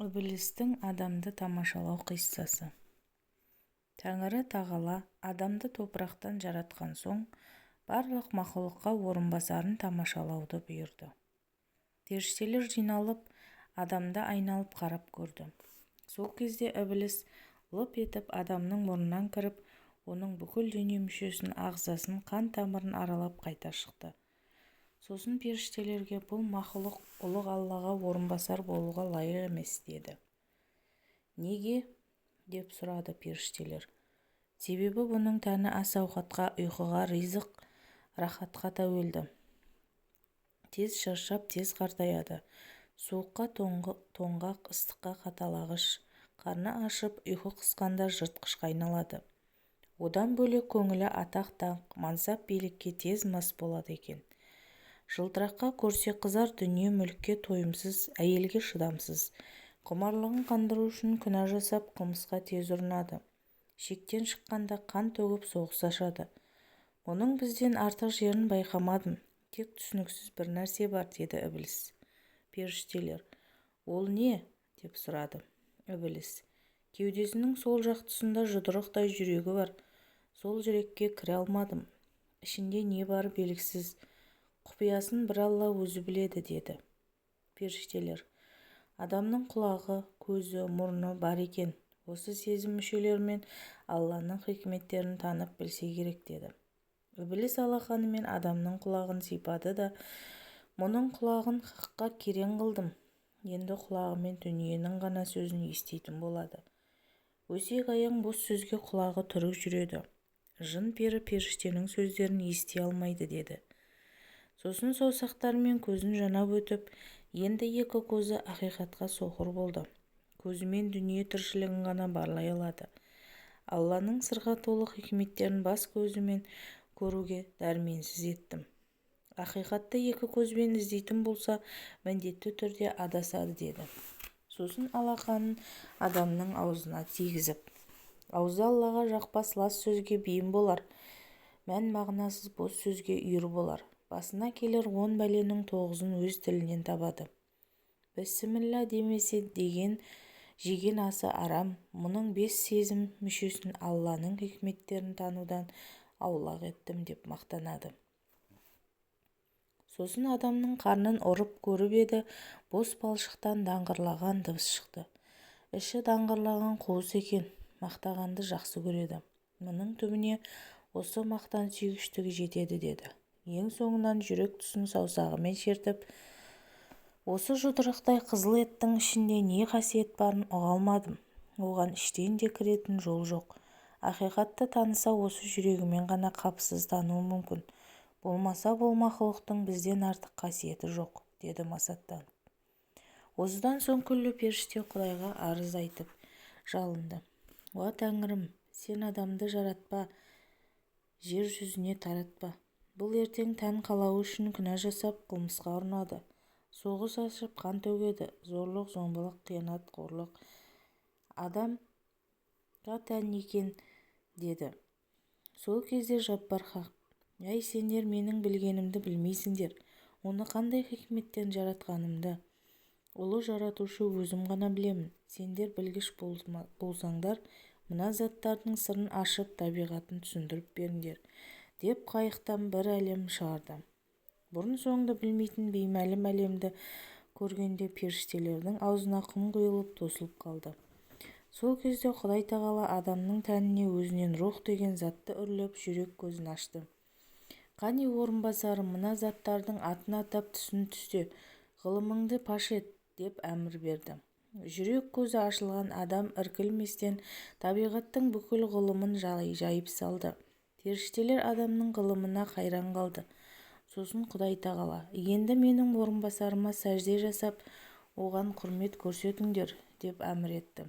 Ібілістің адамды тамашалау қиссасы. Тәңірі тағала адамды топырақтан жаратқан соң, барлық мақұлыққа орынбасарын тамашалауды бұйырды. Періштелер жиналып, адамды айналып қарап көрді. Сол кезде ібіліс лып етіп адамның мұрнынан кіріп, оның бүкіл дене мүшесін, ағзасын, қан тамырын аралап қайта шықты. Сосын періштелерге бұл мақұлық ұлық Аллаға орынбасар болуға лайық емес деді. Неге? Деп сұрады періштелер. Себебі бұның тәні ас-ауқатқа, ұйқыға, ризық, рахатқа тәуелді. Тез шаршап, тез қартаяды. Суыққа тоңғақ, ыстыққа қаталағыш, қарны ашып, ұйқы қысқанда жыртқышқа айналады. Одан бөлек көңілі атақ-даңқ, мансап билікке тез мас болады екен. Жылтыраққа көрсе қызар, дүние мүлікке тойымсыз, әйелге шыдамсыз. Құмарлығын қандыру үшін күнә жасап, қылмысқа тез ұрынады. Шектен шыққанда қан төгіп соғыс ашады. Мұның бізден артық жерін байқамадым. Тек түсініксіз бір нәрсе бар, деді ібіліс. Періштелер: ол не? Деп сұрады. Ібіліс: кеудесінің сол жақ тұсында жұдырықтай жүрегі бар. Сол жүрекке кіре алмадым. Ішінде не бар белгісіз. Құпиясын бір Алла өзі біледі, деді. Періштелер: адамның құлағы, көзі, мұрны бар екен. Осы сезім мүшелерімен Алланың хикметтерін танып білсе керек, деді. Ібіліс алақанымен адамның құлағын сипады да, мұның құлағын хаққа керең қылдым. Енді құлағымен дүниенің ғана сөзін еститін болады. Өсек-аяң бос сөзге құлағы түрік жүреді. Жын-пері періштенің сөздерін ести алмайды, деді. Сосын саусақтарымен көзін жанап өтіп, енді екі көзі ақиқатқа соқыр болды. Көзімен дүние тіршілігін ғана барлай алады. Алланың сырға толы хикметтерін бас көзімен көруге дәрменсіз еттім. Ақиқатты екі көзбен іздейтін болса, міндетті түрде адасады, деді. Сосын алақанын адамның аузына тигізіп: аузы Аллаға жақпас лас сөзге бейім болар, мән-мағынасыз бос сөзге үйір болар. Басына келер 10 бәленің 9-ын өз тілінен табады. Бісміллә демесе жеген асы арам. Мұның 5 сезім мүшесін Алланың хикметтерін танудан аулақ еттім, деп мақтанады. Сосын адамның қарнын ұрып көріп еді, бос балшықтан даңғырлаған дыбыс шықты. Іші даңғырлаған қуыс екен. Мақтағанды жақсы көреді. Мұның түбіне осы мақтан сүйгіштігі жетеді, деді. Ең соңынан жүрек тұсын саусағымен шертіп, осы жұдырықтай қызыл еттің ішінде не қасиет барын ұға алмадым. Оған іштен де кіретін жол жоқ. Ақиқатты таныса осы жүрегімен ғана қапысыз тануы мүмкін. Болмаса бұл мақұлықтың бізден артық қасиеті жоқ, деді масаттанып. Осыдан соң күллі періште Құдайға арыз айтып жалынды. Уа Тәңірім, сен адамды жаратпа, жер жүзіне таратпа. Бұл ертең тән қалауы үшін күнә жасап, қылмысқа ұрынады. Соғыс ашып, қан төгеді. Зорлық, зомбылық, қиянат, қорлық адамға тән екен, деді. Сол кезде Жаббар Хақ: әй сендер менің білгенімді білмейсіңдер. Оны қандай хикметтен жаратқанымды ұлы жаратушы өзім ғана білемін. Сендер білгіш болсаңдар, мына заттардың сырын ашып, табиғатын түсіндіріп беріңдер, деп қайықтан бір әлем шығарды. Бұрын-соңды білмейтін беймәлім әлемді көргенде періштелердің аузына құм құйылып тосылып қалды. Сол кезде Құдай тағала адамның тәніне өзінен рух деген затты үрлеп, жүрек көзін ашты. Қане орынбасарым, мына заттардың атын атап түсін түсте, ғылымыңды паш ет, деп әмір берді. Жүрек көзі ашылған адам іркілместен табиғаттың бүкіл ғылымын жайып салды. Періштелер адамның ғылымына қайран қалды. Сосын Құдай тағала: енді менің орынбасарыма сәжде жасап, оған құрмет көрсетіңдер, деп әмір етті.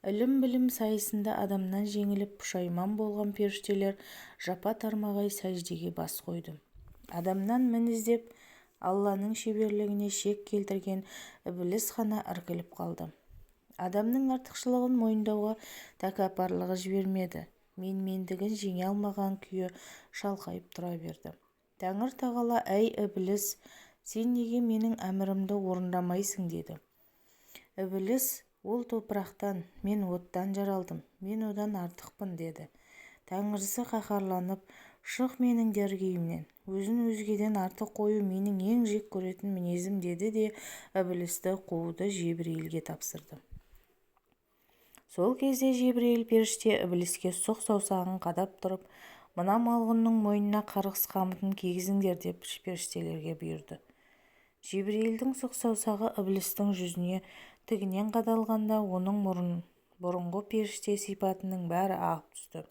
Ілім-білім сайысында адамнан жеңіліп пұшайман болған періштелер жапа-тармағай сәждеге бас қойды. Адамнан мін іздеп, Алланың шеберлігіне шек келтірген ібіліс қана іркіліп қалды. Адамның артықшылығын мойындауға тәкаппарлығы жібермеді. Менмендігін жеңе алмаған күйі шалқайып тұра берді. Тәңір тағала: әй ібіліс, сен неге менің әмірімді орындамайсың, деді. Ібіліс: ол топырақтан, мен оттан жаралдым, мен одан артықпын деді. Тәңірісі қаһарланып: шық менің дәргейімнен, өзін өзгеден артық қою менің ең жек көретін мінезім деді де Ібілісті қууды Жебірейілге тапсырды. Сол кезде Жебірейіл періште Ібіліске сұқ саусағын қадап тұрып: мына малғұнның мойнына қарғыс қамытын кигізіңдер деп періштелерге бұйырды. Жебірейілдің сұқ саусағы Ібілістің жүзіне тігінен қадалғанда оның бұрынғы періште сипатының бәрі ағып түсті.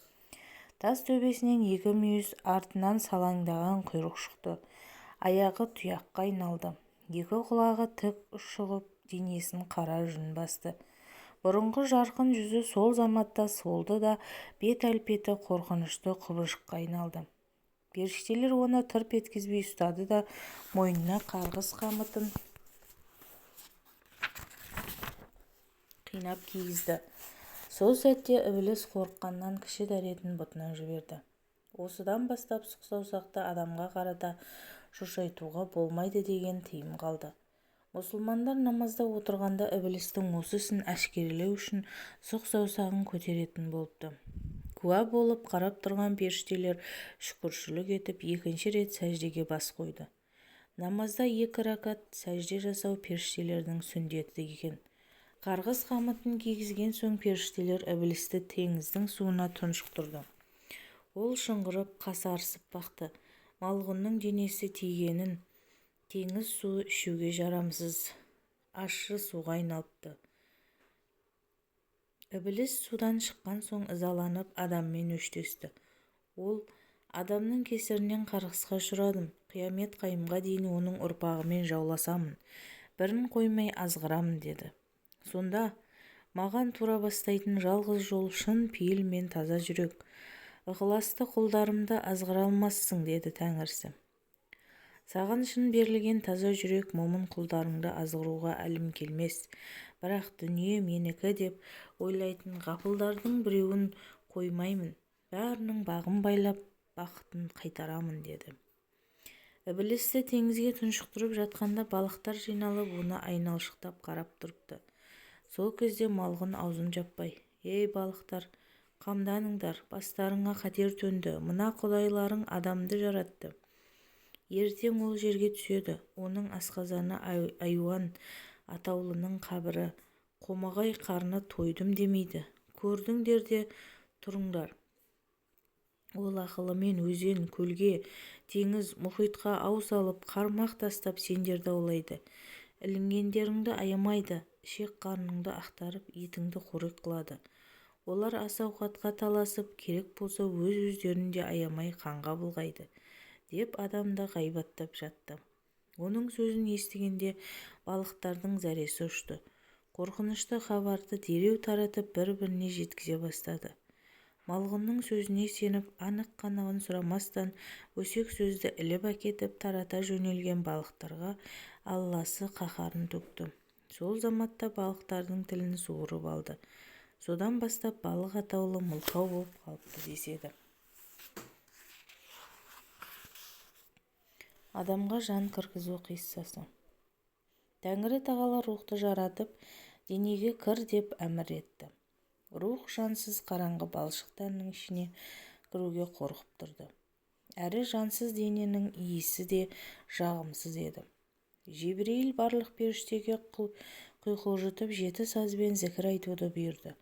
Тас төбесінен екі мүйіз, артынан салаңдаған құйрық шықты. Аяғы тұяққа айналды. Екі құлағы тік шығып, денесін қара жүн басты. Бұрынғы жарқын жүзі сол заматта солды да бет-әлпеті қорқынышты құбыжыққа айналды. Періштелер оны тырп еткізбей ұстады да мойнына қарғыс қамытын қинап кигізді. Сол сәтте Ібіліс қорыққаннан кіші дәретін бұтынан жіберді. Осыдан бастап сұқ саусақты адамға қарата шошайтуға болмайды деген тыйым қалды. Мұсылмандар намазда отырғанда Ібілістің осы ісін әшкерелеу үшін сұқ саусағын көтеретін болыпты. Куә болып қарап тұрған періштелер шүкіршілік етіп екінші рет сәждеге бас қойды. Намазда 2 ракат сәжде жасау періштелердің сүндеті екен. Қарғыс қамытын кигізген соң періштелер Ібілісті теңіздің суына тұншықтырды. Ол шыңғырып қасарысып бақты. Малғұнның денесі тигенін теңіз суы ішуге жарамсыз ащы суға айналыпты. Ібіліс судан шыққан соң ызаланып адаммен өштесті. Ол: адамның кесірінен қарғысқа ұшырадым, қиямет қайымға дейін оның ұрпағымен жауласамын, бірін қоймай азғырамын деді. Сонда маған тура бастайтын жалғыз жол шын пейіл мен таза жүрек. Ықыласты құлдарымды азғыра алмассың деді Тәңірісі. Саған шын берілген таза жүрек момын құлдарыңды азғыруға әлім келмес. Бірақ дүние менікі деп ойлайтын ғапылдардың біреуін қоймаймын. Бәрінің бағын байлап бақытын қайтарамын деді. Ібілісті теңізге тұншықтырып жатқанда балықтар жиналып оны айналшықтап қарап тұрыпты. Сол кезде малғұн аузын жаппай: ей балықтар, қамданыңдар, бастарыңа қатер төнді, мына құдайларың адамды жаратты. Ертең ол жерге түседі, оның асқазаны айуан атаулының қабірі, қомағай қарны тойдым демейді. Көрдіңдер де тұрыңдар. Ол ақылымен өзен, көлге, теңіз, мұхитқа ау салып, қармақ тастап сендерді аулайды. Ілінгендеріңді аямайды, ішек қарныңды ақтарып, етіңді қорек қылады. Олар ас-ауқатқа таласып, керек болса өз-өздерін де аямай қанға былғайды, деп адамды ғайбаттап жатты. Оның сөзін естігенде балықтардың зәресі ұшты. Қорқынышты хабарды дереу таратып бір-біріне жеткізе бастады. Малғұнның сөзіне сеніп, анық-қанығын сұрамастан өсек сөзді іліп әкетіп тарата жөнелген балықтарға Алласы қаһарын төкті. Сол заматта балықтардың тілін суырып алды. Содан бастап балық атаулы мылқау болып қалыпты деседі. Адамға жан кіргізу қиссасы. Тәңірі тағала рухты жаратып, денеге кір деп әмір етті. Рух жансыз қараңғы балшықтарының ішіне кіруге қорқып тұрды. Әрі жансыз дененің иісі де жағымсыз еді. Жебірейіл барлық періштеге құйқылжытып 7 сазбен зікір айтуды бұйырды.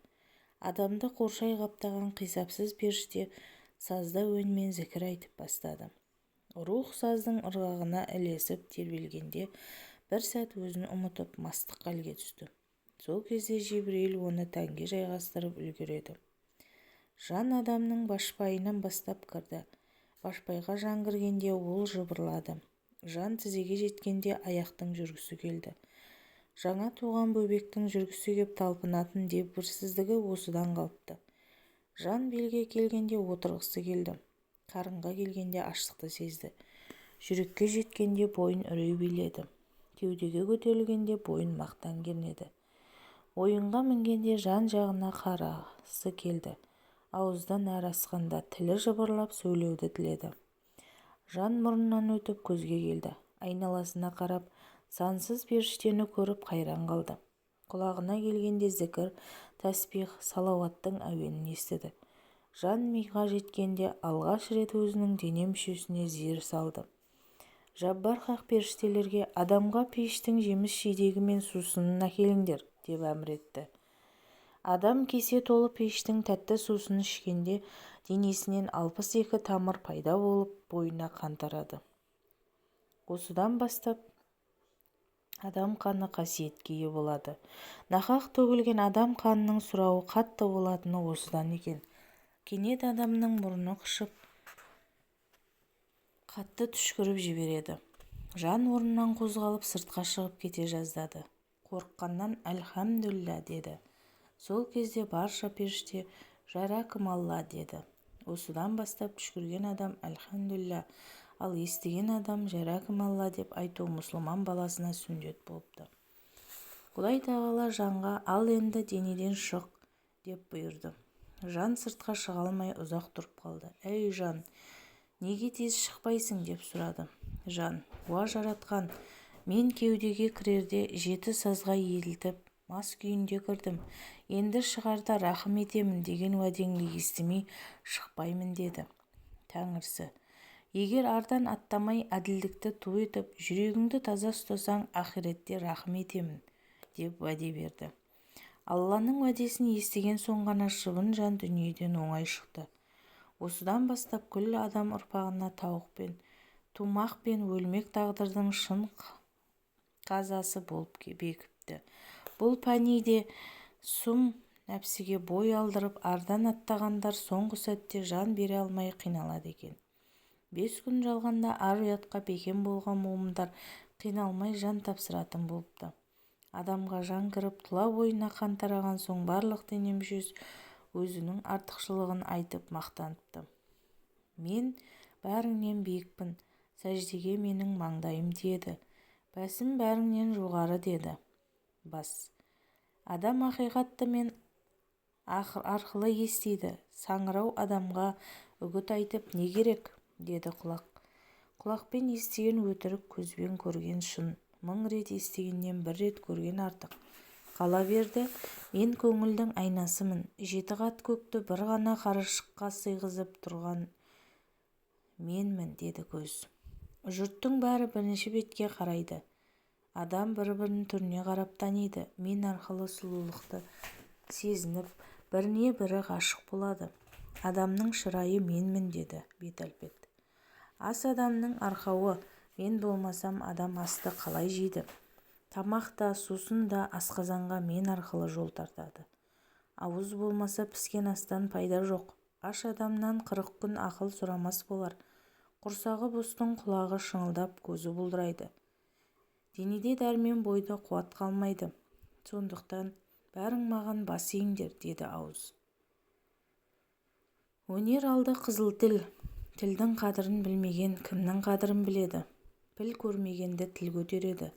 Адамды қоршай қаптаған қисапсыз періште сазда үнмен зікір айтып бастады. Рух саздың ырғағына ілесіп тербелгенде бір сәт өзін ұмытып мастық халге түсті. Сол кезде Жебірейіл оны тәнге жайғастырып үлгереді. Жан адамның башпайынан бастап кірді. Башпайға жан кіргенде ол жыбырлады. Жан тізеге жеткенде аяқтың жүргісі келді. Жаңа туған бөбектің жүргісі кеп талпынатын дегбірсіздігі осыдан қалыпты. Жан белге келгенде отырғысы келді. Қарынға келгенде аштықты сезді. Жүрекке жеткенде бойын үрей биледі. Кеудеге көтерілгенде бойын мақтан кернеді. Ойынға мінгенде жан жағына қарасы келді. Ауыздан әр асқанда тілі жыбырлап сөйлеуді тіледі. Жан мұрнынан өтіп көзге келді. Айналасына қарап, сансыз періштені көріп қайран қалды. Құлағына келгенде зікір, тәсбих, салауаттың әуенін естіді. Жан миға жеткенде алғаш рет өзінің дене мүшесіне зер салды. Жаббар хақ періштелерге адамға пейіштің жеміс-жидегі мен сусынын әкеліңдер деп әмір етті. Адам кесе толы пейіштің тәтті сусынын ішкенде денесінен 62 тамыр пайда болып бойына қан тарады. Осыдан бастап адам қаны қасиетке ие болады. Нақақ төгілген адам қанының сұрауы қатты болатыны осыдан екен. Кенет адамның мұрны қышып, қатты түшкіріп жібереді. Жан орнынан қозғалып сыртқа шығып кете жаздады. Қорыққаннан әлхамдүлілля деді. Сол кезде барша періште жаракым алла деді. Осыдан бастап түшкірген адам әлхамдүлілля, ал естіген адам жаракым алла деп айту мұсылман баласына сүндет болыпты. Құдай тағала жанға ал енді денеден шық деп бұйырды. Жан сыртқа шыға алмай ұзақ тұрып қалды. Әй жан, неге тез шықпайсың деп сұрады. Жан, уа жаратқан, мен кеудеге кірерде 7 сазға иілтіп мас күйінде кірдім. Енді шығарда рахым етемін деген уәдеңді естімей шықпаймын деді. Тәңірісі, егер ардан аттамай әділдікті ту етіп, жүрегіңді таза ұстасаң, ақиретте рахым етемін деп уәде берді. Алланың уәдесін естіген соң ғана шыбын жан дүниеден оңай шықты. Осыдан бастап күллі адам ұрпағына тауықпен, тумақпен өлмек тағдырдың шын қазасы болып бекіпті. Бұл пәниде сұм нәпсіге бой алдырып ардан аттағандар соңғы сәтте жан бере алмай қиналады екен. 5 күн жалғанда ар-ұятқа бекем болған момындар қиналмай жан тапсыратын болыпты. Адамға жан кіріп, тұла бойына қан тараған соң барлық дене мүшесі өзінің артықшылығын айтып мақтаныпты. Мен бәріңнен биікпін, сәждеге менің маңдайым тиеді, бәсім бәріңнен жоғары деді. Бас. Адам ақиқатты мен арқылы естиді. Саңырау адамға үгіт айтып не керек? Деді құлақ. Құлақпен естіген өтірік, көзбен көрген шын. 1000 рет естігеннен 1 рет көрген артық. Қала берді, мен көңілдің айнасымын. 7 қат көкті бір ғана қарашыққа сыйғызып тұрған менмін, деді көз. Жұрттың бәрі бірінші бетке қарайды. Адам бір-бірінің түріне қарап таниды. Мен арқылы сұлулықты сезініп, біріне бірі ғашық болады. Адамның шырайы менмін, деді бет-әлпет. Ас адамның арқауы, мен болмасам адам асты қалай жейді? Тамақ та, сусын да асқазанға мен арқылы жол тартады. Ауыз болмаса піскен астан пайда жоқ. Аш адамнан 40 күн ақыл сұрамас болар. Құрсағы бостың құлағы шыңылдап, көзі бұлдырайды. Денеде дәрмен, бойда қуат қалмайды. Сондықтан бәрің маған бас иіңдер, деді ауыз. Өнер алды қызыл тіл. Тілдің қадірін білмеген кімнің қадірін біледі? Піл көрмегенді тіл көтереді.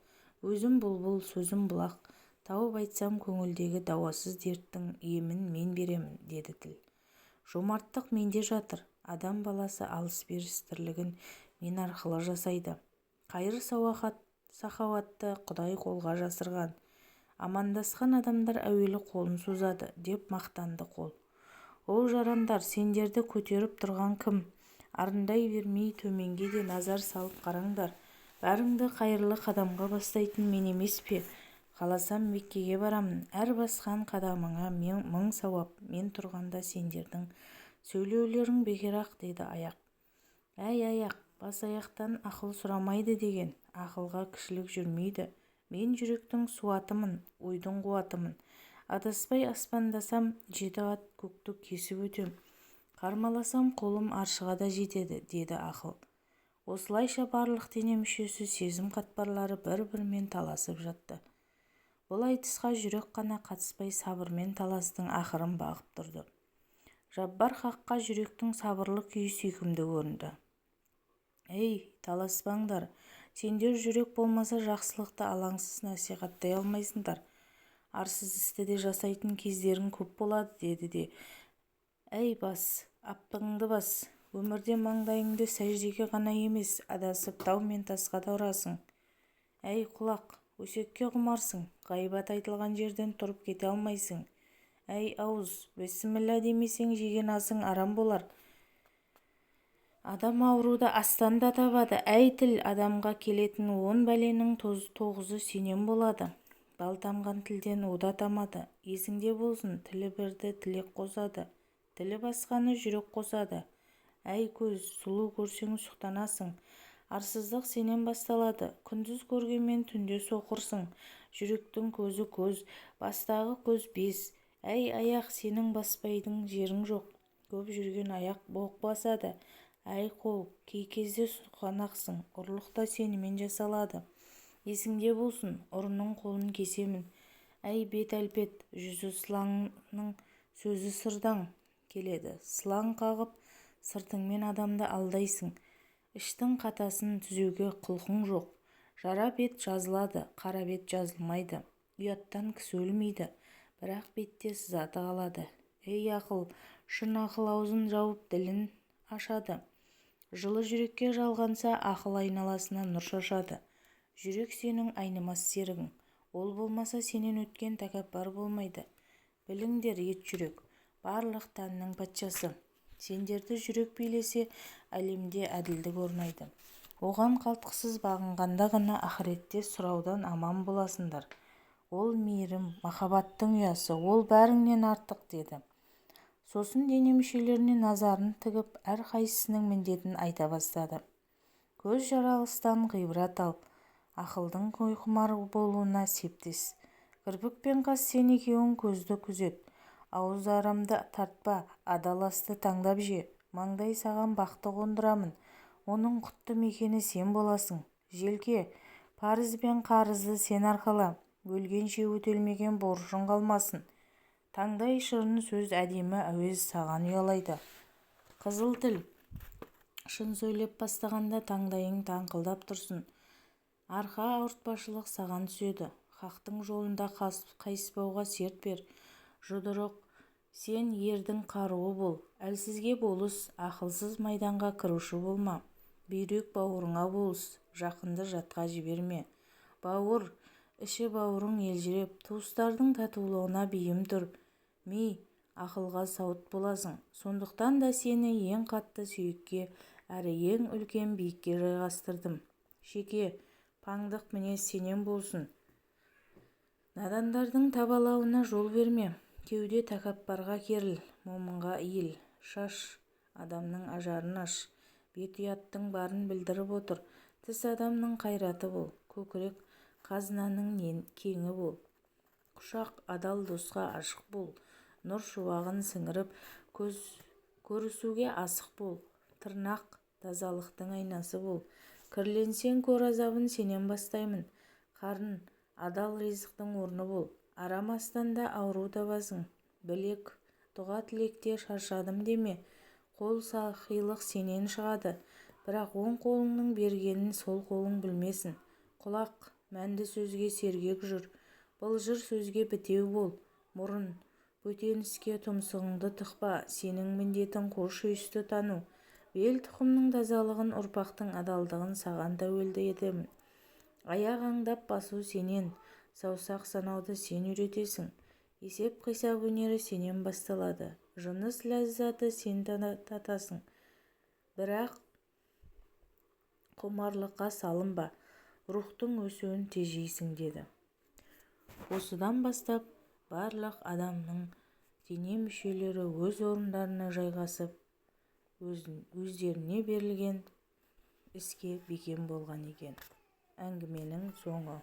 Өзім бұлбұл, сөзім бұлақ. Тауып айтсам көңілдегі дауасыз дерттің емін мен беремін, деді тіл. Жомарттық менде жатыр. Адам баласы алыс-беріс тірлігін мен арқылы жасайды. Қайыр сахауатты Құдай қолға жасырған. Амандасқан адамдар әуелі қолын созады, деп мақтанды қол. О жарандар, сендерді көтеріп тұрған кім? Арындай бермей төменге де назар салып қараңдар. Бәріңді қайырлы қадамға бастайтын мен емес пе? Қаласам Меккеге барамын. Әр басқан қадамыңа 1000 сауап. Мен тұрғанда сендердің сөйлеулерің бекер-ақ, деді аяқ. Әй аяқ, бас аяқтан ақыл сұрамайды деген. Ақылға кішілік жүрмейді. Мен жүректің суатымын, ойдың қуатымын. Адаспай аспандасам 7 қат көкті кесіп өтем. Қармаласам қолым аршыға да жетеді, деді ақыл. Осылайша барлық дене мүшесі сезім қатпарлары бір-бірімен таласып жатты. Бұл айтысқа жүрек қана қатыспай сабырмен таластың ақырын бағып тұрды. Жаббар хаққа жүректің сабырлы күйі сүйкімді көрінді. Ей, таласпаңдар, сендер жүрек болмаса жақсылықты алаңсыз насихаттай алмайсыңдар. Арсыз істі де жасайтын кездерің көп болады, деді де. Әй бас, аптығыңды бас, өмірде маңдайыңды сәждеге ғана емес, адасып тау мен тасқа да ұрасың. Әй құлақ, өсекке құмарсың, ғайбат айтылған жерден тұрып кете алмайсың. Әй ауыз, бісміллә демесең жеген асың арам болар. Адам ауруды астан да табады. Әй тіл, адамға келетін 10 бәленің 9-ы сенен болады. Бал тамған тілден ода тамады. Есіңде болсын, тілі бірді тілек қосады. Тілі басқаны жүрек қосады. Әй көз, сұлу көрсең сұқтанасың. Арсыздық сенен басталады. Күндіз көргенмен түнде соқырсың. Жүректің көзі көз, бастағы көз бес. Әй аяқ, сенің баспайдың жерің жоқ. Көп жүрген аяқ боқ басады. Әй қол, кей кезде сұқанақсың. Ұрлық та сенімен жасалады. Есіңде болсын, ұрының қолын кесемін. Әй бет әлпет, жүзі сылаңның сөзі сырдаң келеді. Сылаң қағып, сыртыңмен адамды алдайсың. Іштің қатасын түзеуге құлқың жоқ. Жара бет жазылады, қара бет жазылмайды. Ұяттан кісі өлмейді, бірақ бетте сызаты қалады. Ей ақыл, шын ақыл аузын жауып ділін ашады. Жылы жүрекке жалғанса, ақыл айналасына нұр шашады. Жүрек сенің айнымас серігің. Ол болмаса сенен өткен тәкаппар болмайды. Біліңдер, ет жүрек, барлық тәннің патшасы. Сендерді жүрек билесе, әлемде әділдік орнайды. Оған қалтқысыз бағынғанда ғана ақыретте сұраудан аман боласыңдар. Ол мейірім, махаббаттың ұясы, ол бәріңнен артық деді. Сосын дене мүшелеріне назарын тігіп, әрқайсысының міндетін айта бастады. Көз жаралыстан ғибрат ал, ақылдың ойқұмар болуына септес. Кірпік пен қас сен екеуің көзді күзет. Ауыз арамды тартпа, адал асты таңдап же. Маңдай саған бақты қондырамын. Оның құтты мекені сен боласың. Желке, парыз бен қарызды сен арқала. Өлгенше өтелмеген борышың қалмасын. Таңдай шырын сөз әдемі әуез саған ұялайды. Қызыл тіл, шын сөйлеп бастағанда таңдайың таңқылдап тұрсын. Арқа ауыртпашылық саған түседі. Хақтың жолында қайыспауға серт бер. Жұдырық, сен ердің қаруы бол. Әлсізге болыс, ақылсыз майданға кіруші болма. Бүйрек бауырыңа болыс, жақынды жатқа жіберме. Бауыр, іші бауырың елжіреп, туыстардың татулығына бейім тұр. Ми, ақылға сауыт боласың. Сондықтан да сені ең қатты сүйекке, әрі ең үлкен биікке жайғастырдым. Шеке, паңдық мінез сенен болсын. Надандардың табалауына жол берме. Кеуде тәкаппарға керіл, момынға иіл. Шаш, адамның ажарын аш. Бет ұяттың барын білдіріп отыр. Тіс адамның қайраты бол. Көкірек қазынаның кеңі бол. Құшақ адал досқа ашық бол. Нұр шуағын сіңіріп, көрісуге асық бол. Тырнақ тазалықтың айнасы бол. Кірленсең көр азабын сенен бастаймын. Қарын, адал ризықтың орны бол. Арам астанда ауру табасың. Білек, дұға тілекте шаршадым деме. Қол сақилық сенен шығады. Бірақ оң қолыңның бергенін сол қолың білмесін. Құлақ, мәнді сөзге сергек жүр. Былжыр сөзге бітеу бол. Мұрын, бөтен іске тұмсығыңды тықпа. Сенің міндетің қош үйісті тану. Бел тұқымның тазалығын, ұрпақтың адалдығын саған тәуелді етемін. Аяқ аңдап басу сенен, саусақ санауды сен үйретесің. Есеп-қисап өнері сенен басталады. Жыныс ләззаты сен татасың. Бірақ құмарлыққа салынба, рухтың өсуін тежейсің деді. Осыдан бастап барлық адамның дене мүшелері өз орындарына жайғасып, өздеріне берілген іске бекем болған екен. Әңгіменің соңы.